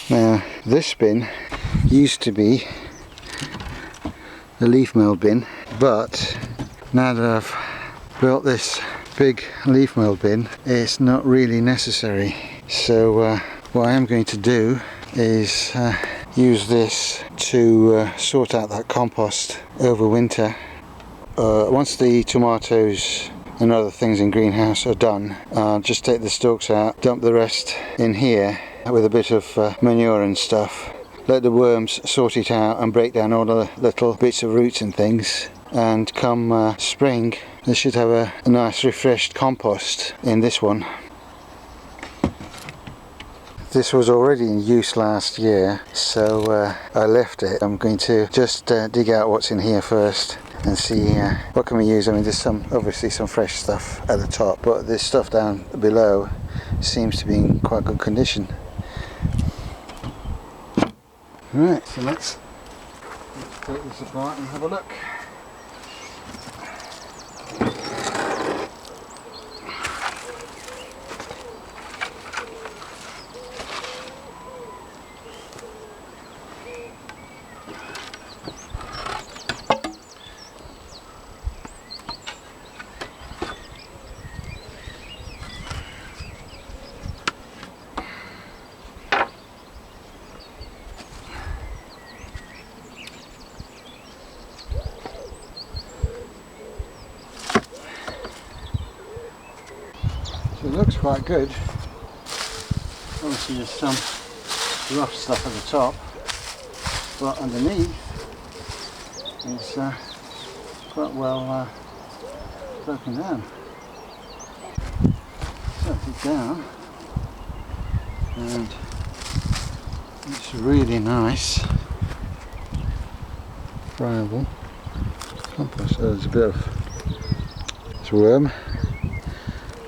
Now this bin used to be the leaf mould bin, but now that I've built this big leaf mould bin, it's not really necessary. So what I am going to do is use this to sort out that compost over winter. Once the tomatoes and other things in greenhouse are done, I'll just take the stalks out, dump the rest in here with a bit of manure and stuff, let the worms sort it out and break down all the little bits of roots and things, and come spring they should have a nice refreshed compost in this one. This was already in use last year, so I left it. I'm going to just dig out what's in here first and see what can we use. I mean, there's obviously some fresh stuff at the top, but this stuff down below seems to be in quite good condition. Right, so let's take this apart and have a look. It looks quite good. Obviously there's some rough stuff at the top, but underneath is quite well broken down. Set it down and it's really nice friable compost. So there's a bit of worm.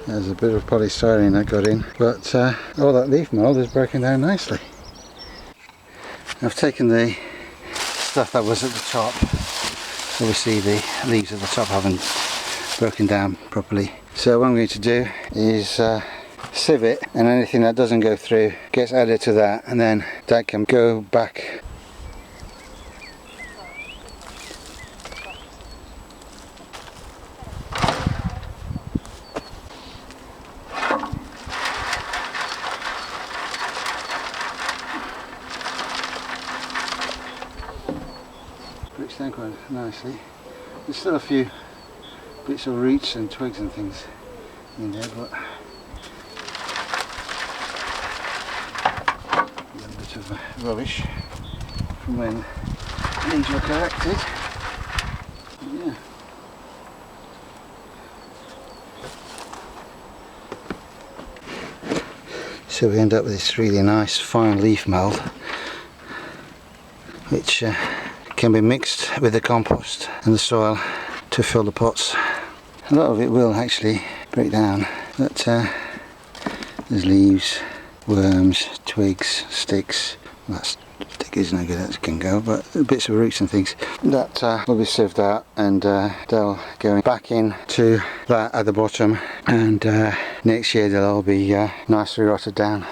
There's a bit of polystyrene that got in, but all that leaf mould is broken down nicely. I've taken the stuff that was at the top. Obviously the leaves at the top haven't broken down properly. So what I'm going to do is sieve it, and anything that doesn't go through gets added to that, and then that can go back. Breaks down quite nicely. There's still a few bits of roots and twigs and things in there, but a little bit of rubbish from when leaves were collected. Yeah. So we end up with this really nice fine leaf mould, which can be mixed with the compost and the soil to fill the pots. A lot of it will actually break down, but there's leaves, worms, twigs, sticks. That stick is no good, that can go, but bits of roots and things that will be sieved out, and they'll go back into that at the bottom, and next year they'll all be nicely rotted down.